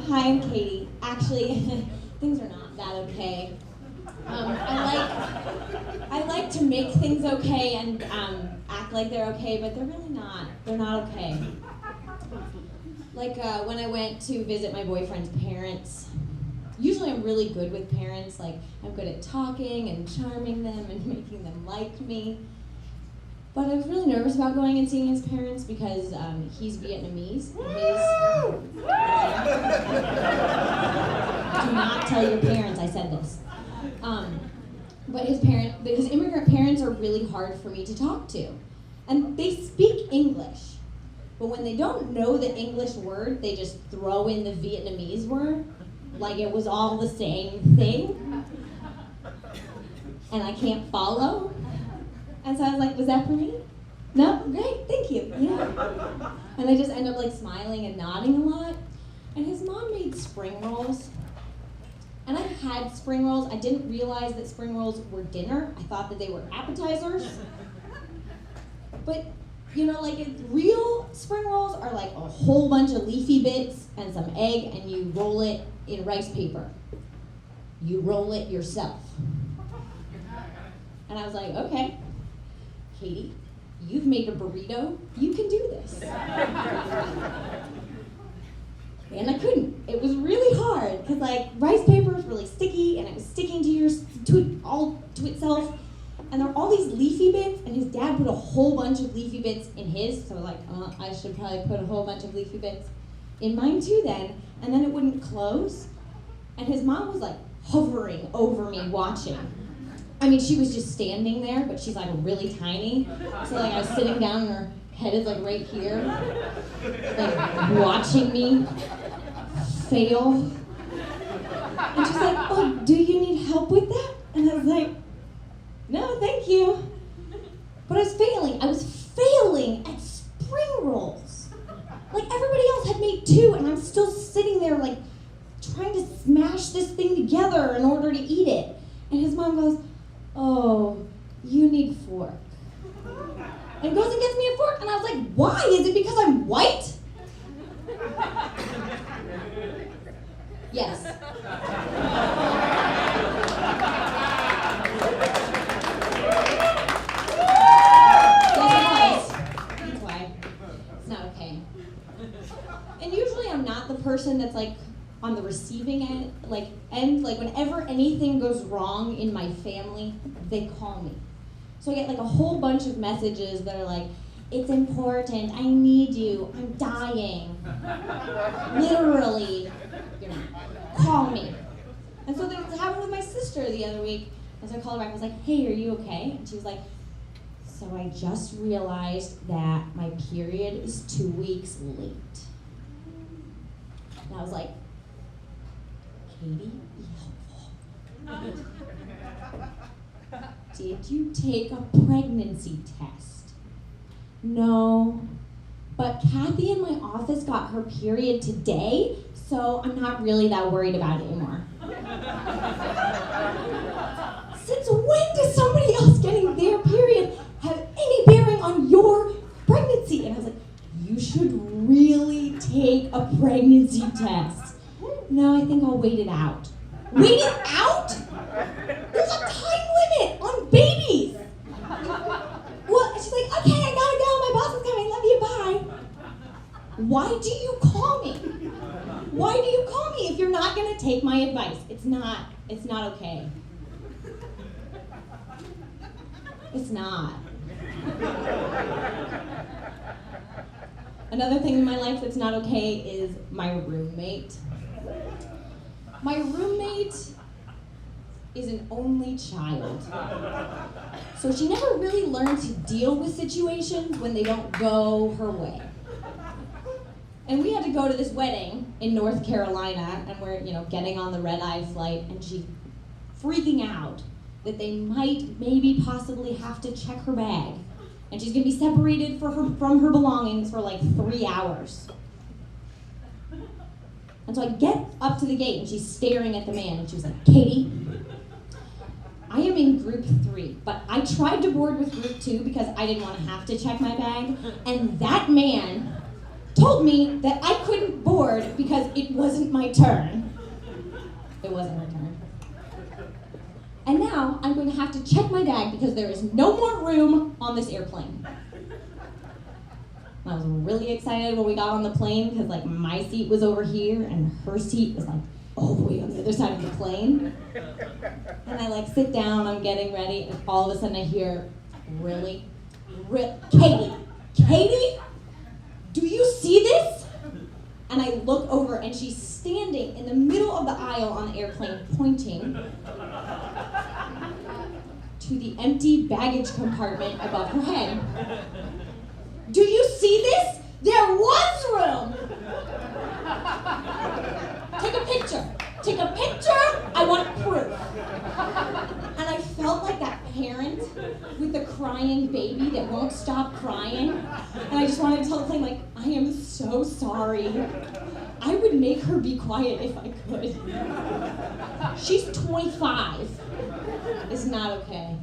Hi, I'm Katie. Actually, things are not that okay. I like to make things okay and act like they're okay, but they're really not. They're not okay. Like when I went to visit my boyfriend's parents. Usually I'm really good with parents. Like I'm good at talking and charming them and making them like me. But I was really nervous about going and seeing his parents because he's Vietnamese. And do not tell your parents I said this. But his immigrant parents are really hard for me to talk to. And they speak English. But when they don't know the English word, they just throw in the Vietnamese word, like it was all the same thing. And I can't follow. And so I was like, was that for me? No? Great, thank you. Yeah. And I just end up like smiling and nodding a lot. And his mom made spring rolls. And I've had spring rolls. I didn't realize that spring rolls were dinner. I thought that they were appetizers. But, you know, like real spring rolls are like a whole bunch of leafy bits and some egg, and you roll it in rice paper. You roll it yourself. And I was like, okay, Katie, you've made a burrito. You can do this. And I couldn't. It was really hard because like rice paper is really sticky, and it was sticking to itself. And there were all these leafy bits, and his dad put a whole bunch of leafy bits in his. So like, I should probably put a whole bunch of leafy bits in mine too then. And then it wouldn't close. And his mom was like hovering over me watching. I mean, she was just standing there, but she's like really tiny. So like I was sitting down and her head is like right here, like watching me fail. And she's like, oh, do you need help with that? And I was like, no, thank you. But I was failing at spring rolls. Like everybody else had made two, and I'm still sitting there like trying to smash this thing together in order to eat it. And his mom goes, oh, you need a fork. And goes and gets me a fork, and I was like, why? Is it because I'm white? Yes. That's why. It's not okay. And usually I'm not the person that's like on the receiving end, like whenever anything goes wrong in my family, they call me. So I get like a whole bunch of messages that are like, it's important, I need you, I'm dying. Literally, call me. And so that happened with my sister the other week. And so I called her back, I was like, hey, are you okay? And she was like, so I just realized that my period is 2 weeks late. And I was like, Katie, be helpful. Did you take a pregnancy test? No, but Kathy in my office got her period today, so I'm not really that worried about it anymore. Since when does somebody else getting their period have any bearing on your pregnancy? And I was like, you should really take a pregnancy test. No, I think I'll wait it out. Wait it out? There's a time limit on babies. Well, she's like, okay, I gotta go. My boss is coming. Love you. Bye. Why do you call me? Why do you call me if you're not gonna take my advice? It's not okay. It's not. Another thing in my life that's not okay is my roommate. My roommate is an only child. So she never really learned to deal with situations when they don't go her way. And we had to go to this wedding in North Carolina, and we're, getting on the red-eye flight, and she's freaking out that they might, maybe, possibly have to check her bag. And she's gonna be separated from her belongings for like 3 hours. And so I get up to the gate, and she's staring at the man, and she's like, Katie, I am in group 3, but I tried to board with group 2 because I didn't want to have to check my bag, and that man told me that I couldn't board because it it wasn't my turn. It wasn't her turn. And now I'm going to have to check my bag because there is no more room on this airplane. I was really excited when we got on the plane because like my seat was over here and her seat was like all the way on the other side of the plane. And I like sit down, I'm getting ready, and all of a sudden I hear, really? Katie? Do you see this? And I look over and she's standing in the middle of the aisle on the airplane pointing to the empty baggage compartment above her head. Do you see this? There was room! Take a picture! I want proof. And I felt like that parent with the crying baby that won't stop crying. And I just wanted to tell the plane, like, I am so sorry. I would make her be quiet if I could. She's 25. It's not okay.